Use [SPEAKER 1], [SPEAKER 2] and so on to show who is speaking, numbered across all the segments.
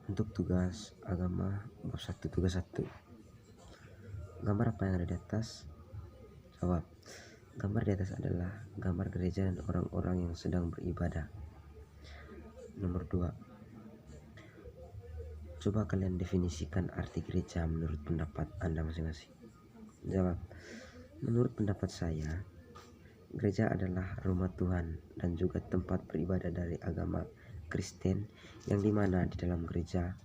[SPEAKER 1] Untuk tugas agama bab 1 tugas 1. Gambar apa yang ada di atas? Jawab. Gambar di atas adalah gambar gereja dan orang-orang yang sedang beribadah. Nomor 2. Coba kalian definisikan arti gereja menurut pendapat Anda masing-masing. Jawab. Menurut pendapat saya, gereja adalah rumah Tuhan dan juga tempat beribadah dari agama Kristen, yang dimana di dalam gereja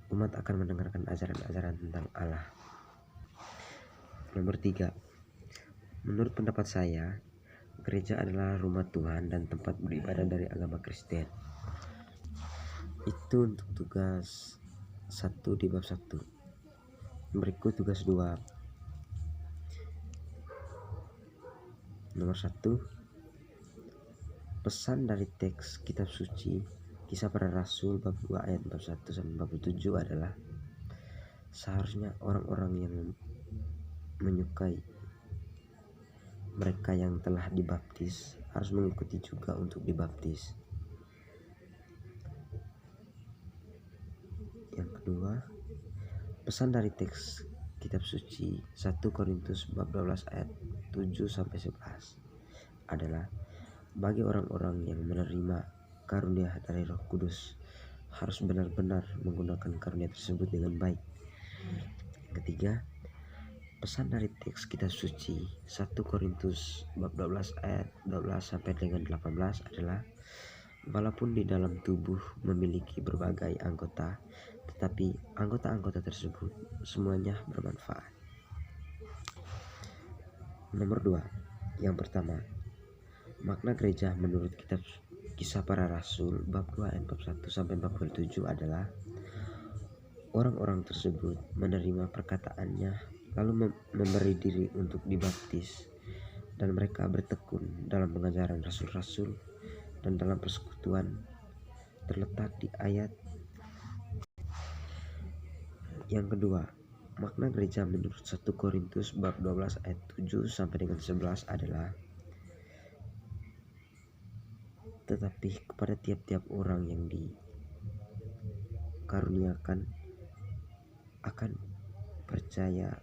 [SPEAKER 1] umat akan mendengarkan ajaran-ajaran tentang Allah. Nomor 3. Menurut pendapat saya, gereja adalah rumah Tuhan dan tempat beribadah dari agama Kristen. Itu untuk tugas 1 di bab 1. Berikut tugas 2. Nomor 1. Pesan dari teks kitab suci Kisah Para Rasul bab 2 ayat 41 sampai 47 adalah seharusnya orang-orang yang menyukai mereka yang telah dibaptis harus mengikuti juga untuk dibaptis. Yang kedua, pesan dari teks kitab suci 1 Korintus bab 12 ayat 7 sampai 11 adalah bagi orang-orang yang menerima karunia dari Roh Kudus harus benar-benar menggunakan karunia tersebut dengan baik. Yang ketiga, pesan dari teks kitab suci 1 Korintus bab 12 ayat 12 sampai dengan 18 adalah walaupun di dalam tubuh memiliki berbagai anggota, tetapi anggota-anggota tersebut semuanya bermanfaat. Nomor 2. Yang pertama, makna gereja menurut kitab Kisah Para Rasul bab 2 ayat 41 sampai 47 adalah orang-orang tersebut menerima perkataannya lalu memberi diri untuk dibaptis, dan mereka bertekun dalam pengajaran rasul-rasul dan dalam persekutuan terletak di ayat. Yang kedua, makna gereja menurut 1 Korintus bab 12 ayat 7 sampai dengan 11 adalah tetapi kepada tiap-tiap orang yang dikaruniakan akan percaya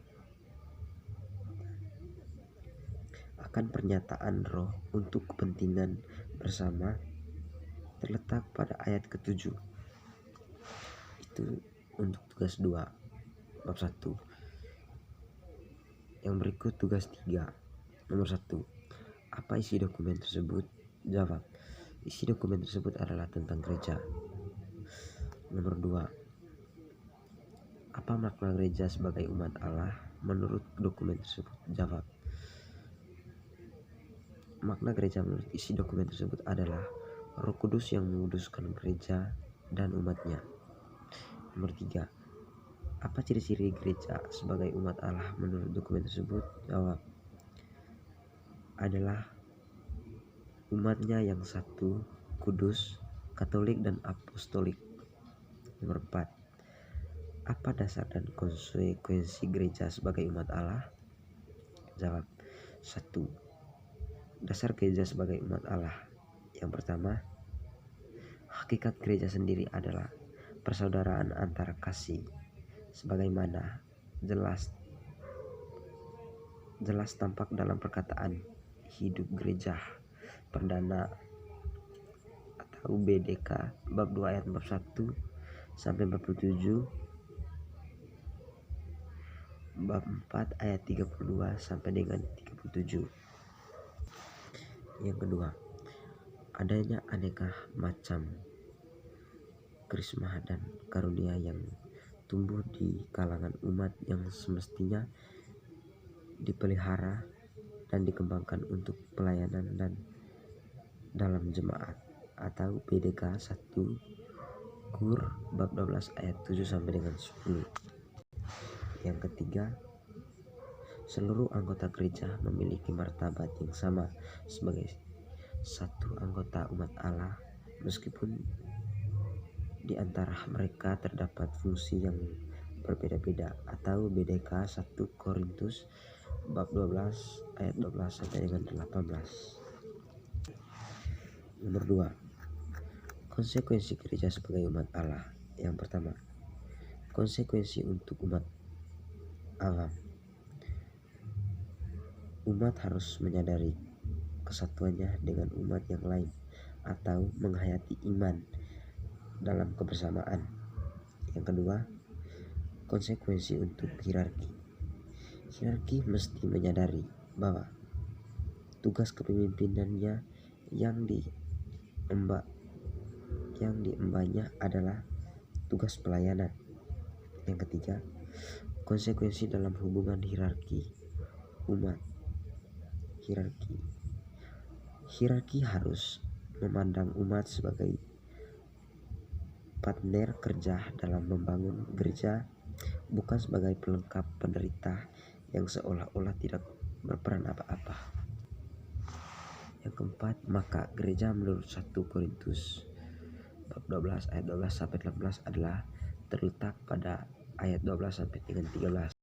[SPEAKER 1] akan pernyataan roh untuk kepentingan bersama terletak pada ayat ke-7. Itu untuk tugas 2 bab 1. Yang berikut tugas 3. Nomor 1. Apa isi dokumen tersebut? Jawab. Isi dokumen tersebut adalah tentang gereja. Nomor 2. Apa makna gereja sebagai umat Allah menurut dokumen tersebut? Jawab. Makna gereja menurut isi dokumen tersebut adalah Roh Kudus yang menguduskan gereja dan umatnya. Nomor 3. Apa ciri-ciri gereja sebagai umat Allah menurut dokumen tersebut? Jawab. Adalah umatnya yang satu, kudus, katolik, dan apostolik. Nomor 4. Apa dasar dan konsekuensi gereja sebagai umat Allah? Jawab. 1. Dasar gereja sebagai umat Allah. Yang pertama, hakikat gereja sendiri adalah persaudaraan antara kasih, sebagaimana jelas tampak dalam perkataan hidup gereja perdana atau BDK bab 2 ayat 41 sampai 47, bab 4 ayat 32 sampai dengan 37. Yang kedua, adanya aneka macam karisma dan karunia yang tumbuh di kalangan umat yang semestinya dipelihara dan dikembangkan untuk pelayanan dan dalam jemaat atau BDK 1 Kur bab 12 ayat 7 sampai dengan 10. Yang ketiga, seluruh anggota gereja memiliki martabat yang sama sebagai satu anggota umat Allah, meskipun di antara mereka terdapat fungsi yang berbeda-beda atau BDK 1 Korintus bab 12 ayat 12 sampai dengan 18. Nomor 2. Konsekuensi gereja sebagai umat Allah. Yang pertama, konsekuensi untuk umat awam. Umat harus menyadari kesatuannya dengan umat yang lain atau menghayati iman dalam kebersamaan. Yang kedua, konsekuensi untuk hierarki. Hierarki mesti menyadari bahwa tugas kepemimpinannya yang diembannya adalah tugas pelayanan. Yang ketiga, konsekuensi dalam hubungan hierarki umat. Hierarki harus memandang umat sebagai partner kerja dalam membangun gereja, bukan sebagai pelengkap penderita yang seolah-olah tidak berperan apa-apa. Yang keempat, maka gereja menurut 1 Korintus bab 12 ayat 12 sampai 18 adalah terletak pada ayat 12 sampai dengan 13.